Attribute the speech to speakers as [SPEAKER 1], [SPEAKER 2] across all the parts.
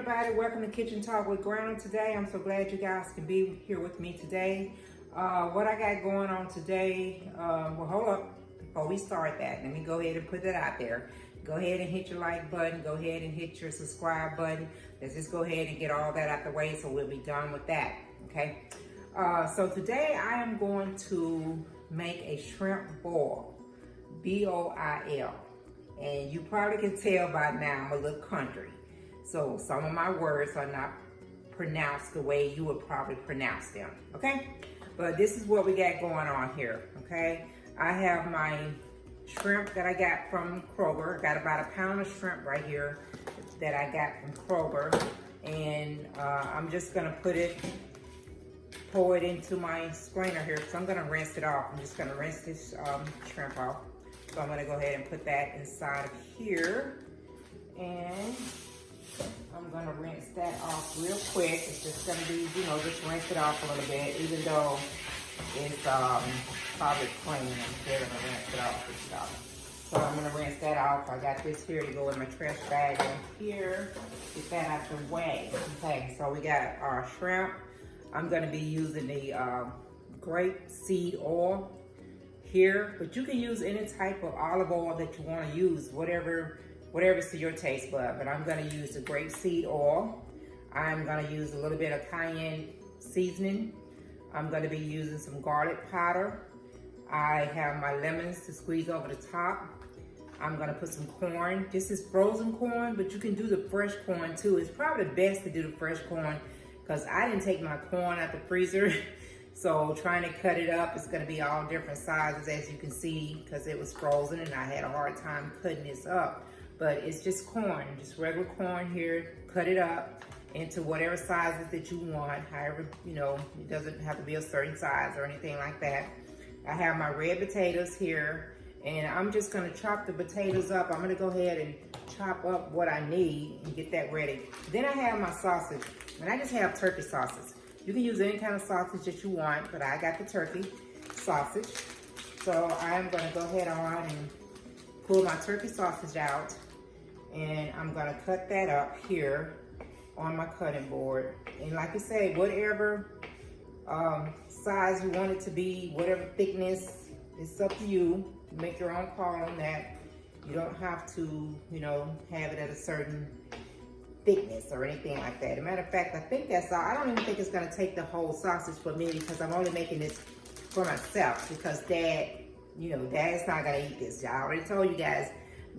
[SPEAKER 1] everybody, welcome to Kitchen Talk with Granna today. I'm so glad you guys can be here with me today. What I got going on today, well hold up, before we start that, let me go ahead and put that out there. Go ahead and hit your like button, go ahead and hit your subscribe button. Let's just go ahead and get all that out the way so we'll be done with that, okay? So today I am going to make a shrimp boil, B-O-I-L. And you probably can tell by now I'm a little country. So some of my words are not pronounced the way you would probably pronounce them, okay? But this is what we got going on here, okay? I have my shrimp that I got from Kroger. I got about a pound of shrimp right here that I got from Kroger. And I'm just gonna pour it into my strainer here because I'm gonna rinse it off. I'm just gonna rinse this shrimp off. So I'm gonna go ahead and put that inside of here. And I'm gonna rinse that off real quick. It's just gonna be, just rinse it off a little bit, even though it's probably clean. I'm still gonna rinse it off and stuff. So I'm gonna rinse that off. I got this here to go in my trash bag in here. Get that out the way. Okay, so we got our shrimp. I'm gonna be using the grape seed oil here, but you can use any type of olive oil that you wanna use, whatever's to your taste bud, but I'm gonna use the grapeseed oil. I'm gonna use a little bit of cayenne seasoning. I'm gonna be using some garlic powder. I have my lemons to squeeze over the top. I'm gonna put some corn. This is frozen corn, but you can do the fresh corn too. It's probably best to do the fresh corn because I didn't take my corn out the freezer. So trying to cut it up, it's gonna be all different sizes as you can see because it was frozen and I had a hard time cutting this up. But it's just corn, just regular corn here. Cut it up into whatever sizes that you want. However, it doesn't have to be a certain size or anything like that. I have my red potatoes here, and I'm just gonna chop the potatoes up. I'm gonna go ahead and chop up what I need and get that ready. Then I have my sausage, and I just have turkey sausage. You can use any kind of sausage that you want, but I got the turkey sausage. So I'm gonna go ahead on and pull my turkey sausage out. And I'm gonna cut that up here on my cutting board. And like I say, whatever size you want it to be, whatever thickness, it's up to you. Make your own call on that. You don't have to, have it at a certain thickness or anything like that. As a matter of fact, I think that's all. I don't even think it's gonna take the whole sausage for me because I'm only making this for myself because Dad's not gonna eat this. I already told you guys,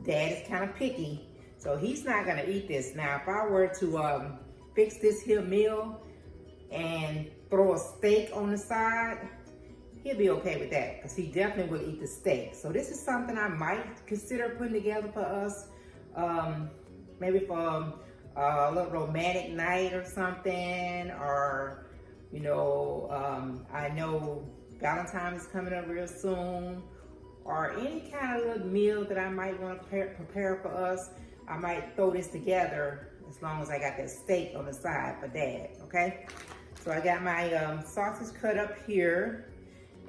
[SPEAKER 1] Dad is kind of picky. So he's not gonna eat this. Now, if I were to fix this here meal and throw a steak on the side, he'll be okay with that because he definitely will eat the steak. So this is something I might consider putting together for us, maybe for a little romantic night or something, or, I know Valentine's is coming up real soon, or any kind of little meal that I might want to prepare for us. I might throw this together as long as I got that steak on the side for Dad, okay? So I got my sausage cut up here,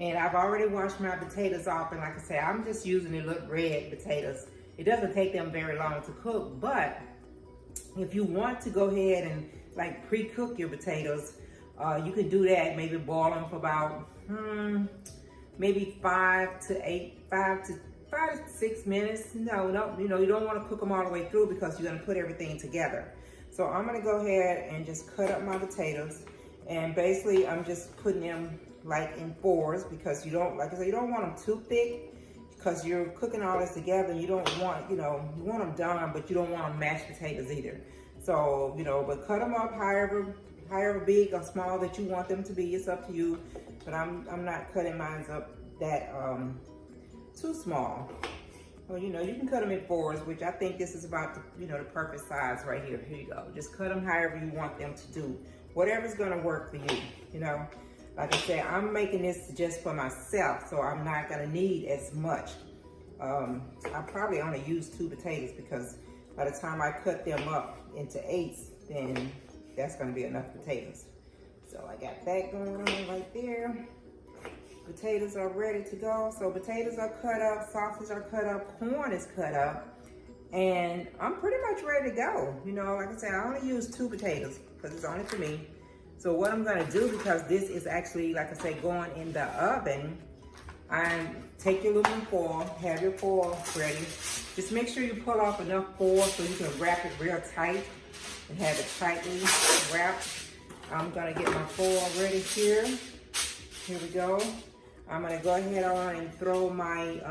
[SPEAKER 1] and I've already washed my potatoes off, and like I said, I'm just using the little red potatoes. It doesn't take them very long to cook, but if you want to go ahead and like pre-cook your potatoes, you can do that, maybe boil them for about, maybe 5 to 6 minutes. No, you don't want to cook them all the way through because you're going to put everything together. So I'm going to go ahead and just cut up my potatoes, and basically I'm just putting them like in fours because you don't, like I said, you don't want them too thick because you're cooking all this together and you don't want, you want them done, but you don't want them mashed potatoes either. So, but cut them up however big or small that you want them to be. It's up to you, but I'm not cutting mine up that too small. Well, you can cut them in fours, which I think this is about the, the perfect size right here. Here you go. Just cut them however you want them to do. Whatever's gonna work for you, Like I said, I'm making this just for myself, so I'm not gonna need as much. I probably only use 2 potatoes because by the time I cut them up into 8s, then that's gonna be enough potatoes. So I got that going on right there. Potatoes are ready to go. So potatoes are cut up, sausage are cut up, corn is cut up, And I'm pretty much ready to go. You know, like I said, I only use 2 potatoes because it's only for me. So what I'm gonna do, because this is actually, like I said, going in the oven, take your aluminum foil, have your foil ready. Just make sure you pull off enough foil so you can wrap it real tight and have it tightly wrapped. I'm gonna get my foil ready here. Here we go. I'm gonna go ahead on and throw my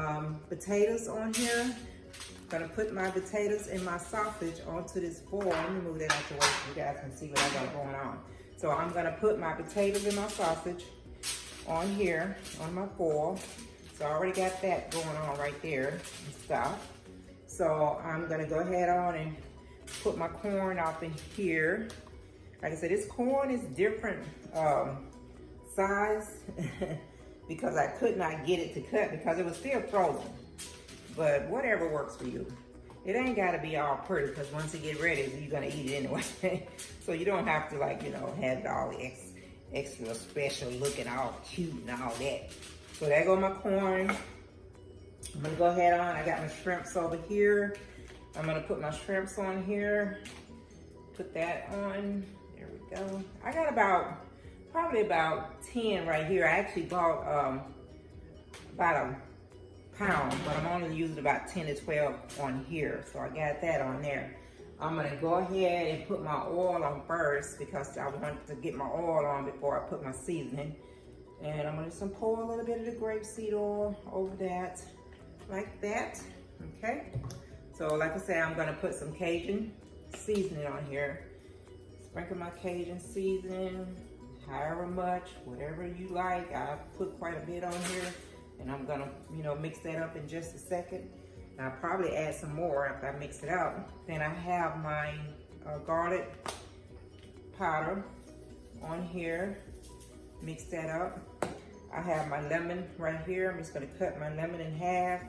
[SPEAKER 1] potatoes on here. I'm gonna put my potatoes and my sausage onto this foil. Let me move that out the way so you guys can see what I got going on. So I'm gonna put my potatoes and my sausage on here, on my foil. So I already got that going on right there and stuff. So I'm gonna go ahead on and put my corn up in here. Like I said, this corn is different size because I could not get it to cut because it was still frozen. But whatever works for you. It ain't gotta be all pretty because once you get ready, you're gonna eat it anyway. So you don't have to, like, you know, have it all extra special looking, all cute and all that. So there go my corn. I'm gonna go ahead on. I got my shrimps over here. I'm gonna put my shrimps on here. Put that on. There we go. I got probably about 10 right here. I actually bought about a pound, but I'm only using about 10 to 12 on here. So I got that on there. I'm gonna go ahead and put my oil on first because I want to get my oil on before I put my seasoning. And I'm gonna just pour a little bit of the grapeseed oil over that, like that, okay? So like I said, I'm gonna put some Cajun seasoning on here. Sprinkle my Cajun seasoning, however much, whatever you like. I put quite a bit on here, and I'm gonna, you know, mix that up in just a second. And I'll probably add some more after I mix it up. Then I have my garlic powder on here. Mix that up. I have my lemon right here. I'm just gonna cut my lemon in half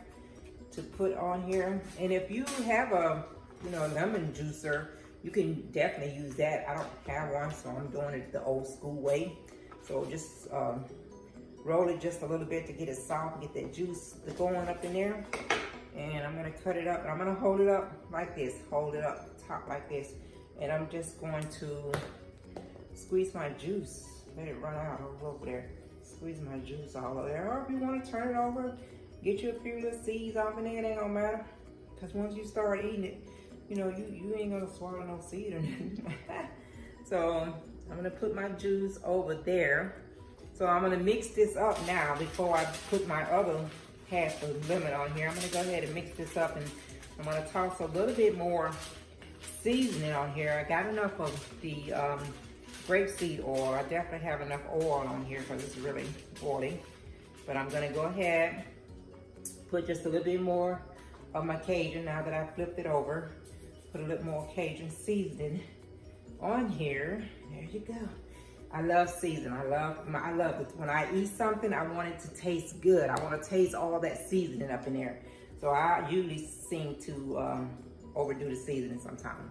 [SPEAKER 1] to put on here. And if you have a, you know, lemon juicer, you can definitely use that. I don't have one, so I'm doing it the old school way. So just roll it just a little bit to get it soft, get that juice going up in there. And I'm gonna cut it up, and I'm gonna hold it up like this. Hold it up top like this. And I'm just going to squeeze my juice. Let it run out over there. Squeeze my juice all over there. Or if you want to turn it over, get you a few little seeds off in there. It ain't gonna matter. Because once you start eating it, you know, you ain't gonna swallow no seed or nothing. So I'm gonna put my juice over there. So I'm gonna mix this up now before I put my other half of lemon on here. I'm gonna go ahead and mix this up, and I'm gonna toss a little bit more seasoning on here. I got enough of the grapeseed oil. I definitely have enough oil on here because it's really oily. But I'm gonna go ahead, put just a little bit more of my Cajun now that I flipped it over. Put a little more Cajun seasoning on here. There you go. I love seasoning. I love it. When I eat something, I want it to taste good. I want to taste all that seasoning up in there. So I usually seem to overdo the seasoning sometimes.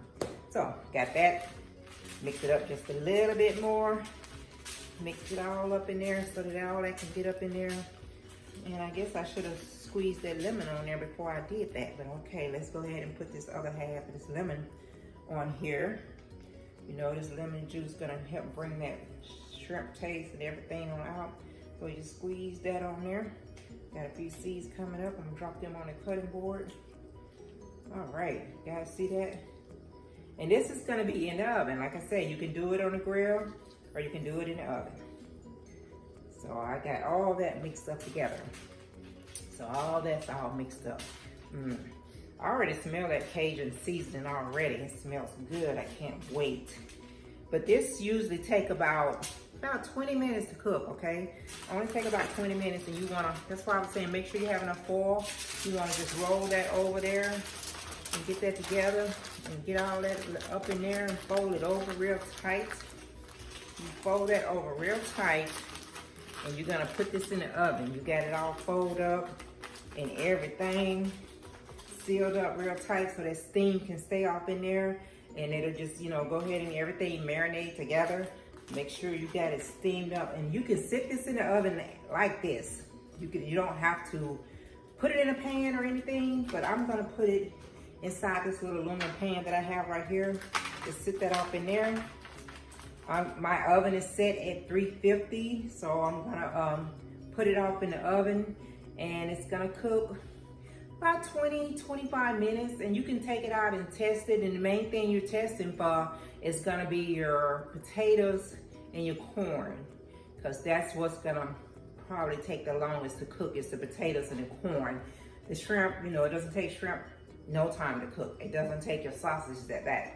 [SPEAKER 1] So got that. Mix it up just a little bit more. Mix it all up in there so that all that can get up in there. And I guess I should have squeezed that lemon on there before I did that. But okay, let's go ahead and put this other half of this lemon on here. You know, this lemon juice gonna help bring that shrimp taste and everything on out. So you just squeeze that on there. Got a few seeds coming up. I'm gonna drop them on the cutting board. All right, you guys see that? And this is gonna be in the oven. Like I said, you can do it on the grill or you can do it in the oven. So I got all that mixed up together. So all that's all mixed up. I already smell that Cajun seasoning already. It smells good, I can't wait. But this usually take about 20 minutes to cook, okay? Only take about 20 minutes, and you wanna, that's why I was saying make sure you have enough foil. You wanna just roll that over there and get that together and get all that up in there and fold it over real tight. You fold that over real tight, and you're gonna put this in the oven. You got it all folded up and everything sealed up real tight so that steam can stay off in there, and it'll just, you know, go ahead and everything marinate together. Make sure you got it steamed up, and you can sit this in the oven like this. You don't have to put it in a pan or anything, but I'm gonna put it inside this little aluminum pan that I have right here. Just sit that off in there. My oven is set at 350, so I'm gonna put it off in the oven, and it's gonna cook about 20-25 minutes, and you can take it out and test it. And the main thing you're testing for is gonna be your potatoes and your corn, because that's what's gonna probably take the longest to cook, is the potatoes and the corn. The shrimp, you know, it doesn't take shrimp no time to cook. It doesn't take your sausages that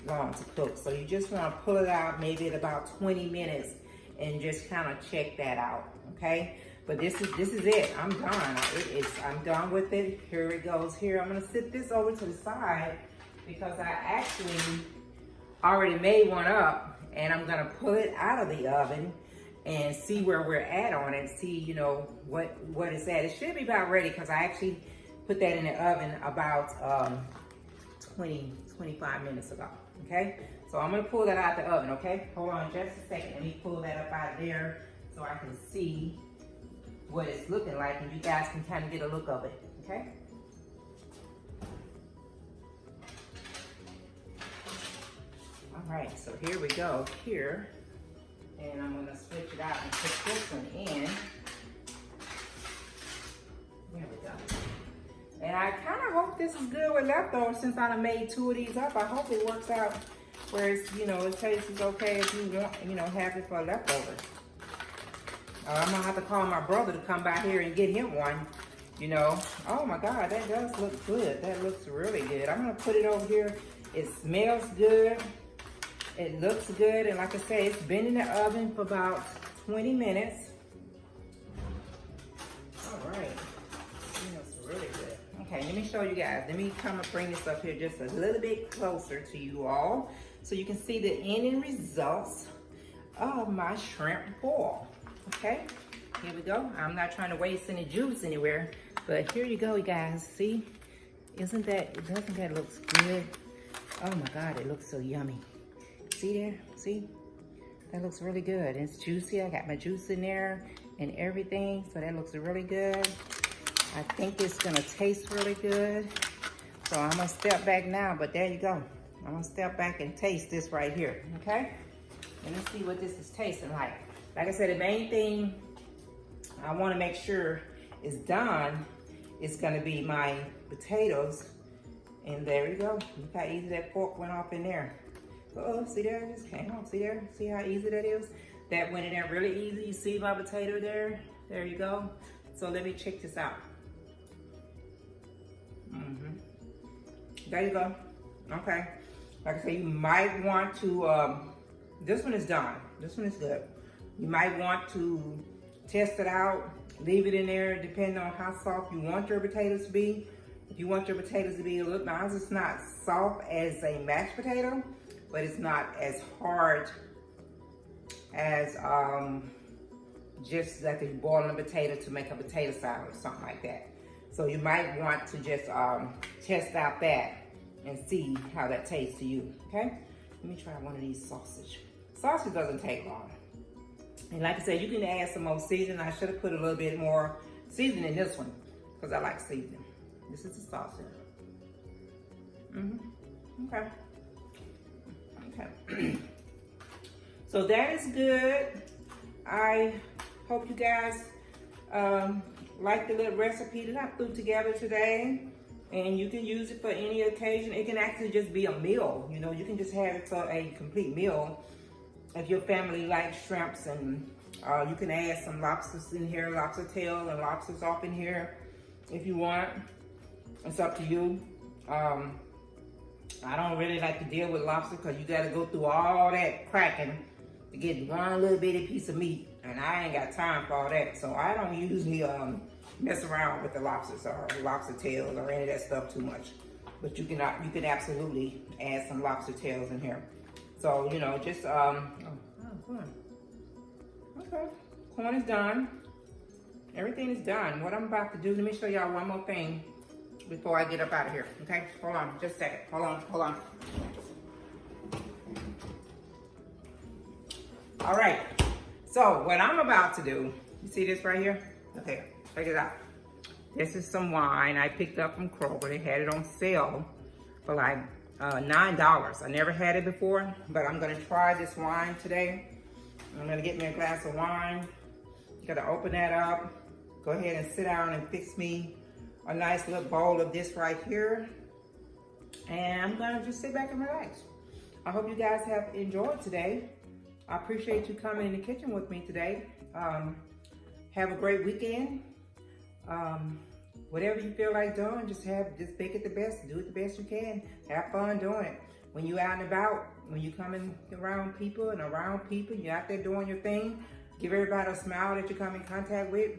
[SPEAKER 1] long to cook. So you just want to pull it out maybe at about 20 minutes and just kind of check that out, okay? But this is it. I'm done. I'm done with it. Here it goes here. I'm gonna sit this over to the side because I actually already made one up, and I'm gonna pull it out of the oven and see where we're at on it. See, you know, what it's at. It should be about ready because I actually put that in the oven about 20-25 minutes ago. Okay, so I'm gonna pull that out the oven. Okay, hold on just a second. Let me pull that up out of there so I can see what it's looking like, and you guys can kind of get a look of it. Okay. All right, so here we go here, and I'm gonna switch it out and put this one in. There we go. And I kind of hope this is good with leftovers, since I done made 2 of these up. I hope it works out where it's, you know, it tastes okay if you want, you know, have it for leftovers. I'm gonna have to call my brother to come by here and get him one, you know. Oh my God, that does look good. That looks really good. I'm gonna put it over here. It smells good. It looks good. And like I say, it's been in the oven for about 20 minutes. All right. It looks really good. Okay, let me show you guys. Let me come and bring this up here just a little bit closer to you all so you can see the ending results of my shrimp boil. Okay, here we go. I'm not trying to waste any juice anywhere, but here you go, you guys. See, doesn't that looks good? Oh my God, it looks so yummy. See there? See? That looks really good. It's juicy. I got my juice in there and everything, so that looks really good. I think it's gonna taste really good. So I'm gonna step back now, but there you go. I'm gonna step back and taste this right here, okay? Let me see what this is tasting like. Like I said, the main thing I wanna make sure is done is gonna be my potatoes. And there we go. Look how easy that fork went off in there. Uh-oh, see there, it just came off. See there, see how easy that is? That went in there really easy. You see my potato there? There you go. So let me check this out. There you go. Okay. Like I say, you might want to, this one is done. This one is good. You might want to test it out, leave it in there, depending on how soft you want your potatoes to be. If you want your potatoes to be a little, now it's not soft as a mashed potato, but it's not as hard as just like a boiling potato to make a potato salad or something like that. So you might want to just test out that and see how that tastes to you, okay? Let me try one of these sausage. Sausage doesn't take long. And like I said, you can add some more seasoning. I should have put a little bit more seasoning in this one because I like seasoning. This is the sausage. Okay. Okay. So that is good. I hope you guys like the little recipe that I threw together today. And you can use it for any occasion. It can actually just be a meal. You know, you can just have it for a complete meal. If your family likes shrimps, and you can add some lobsters in here, lobster tail and lobsters off in here if you want. It's up to you. I don't really like to deal with lobster because you got to go through all that cracking to get one little bitty piece of meat, and I ain't got time for all that. So I don't usually mess around with the lobsters or lobster tails or any of that stuff too much. But you can absolutely add some lobster tails in here. So, you know, just corn. Okay, corn is done. Everything is done. What I'm about to do, let me show y'all one more thing before I get up out of here. Okay, hold on, just a second. Hold on. All right, so what I'm about to do, you see this right here? Okay, check it out. This is some wine I picked up from Kroger. They had it on sale for like $9. I never had it before, but I'm gonna try this wine today. I'm gonna get me a glass of wine. Gotta open that up. Go ahead and sit down and fix me a nice little bowl of this right here. And I'm gonna just sit back and relax. I hope you guys have enjoyed today. I appreciate you coming in the kitchen with me today. Have a great weekend. Whatever you feel like doing, just make it the best. Do it the best you can. Have fun doing it. When you're out and about, when you're coming around people, you're out there doing your thing. Give everybody a smile that you come in contact with.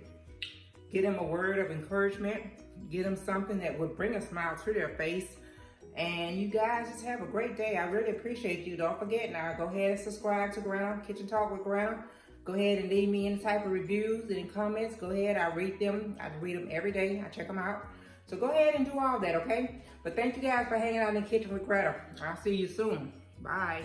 [SPEAKER 1] Give them a word of encouragement. Give them something that would bring a smile to their face. And you guys just have a great day. I really appreciate you. Don't forget now, go ahead and subscribe to Granna, Kitchen Talk with Granna. Go ahead and leave me any type of reviews and comments. Go ahead, I read them. I read them every day. I check them out. So go ahead and do all that, okay? But thank you guys for hanging out in the kitchen with Granna. I'll see you soon. Bye.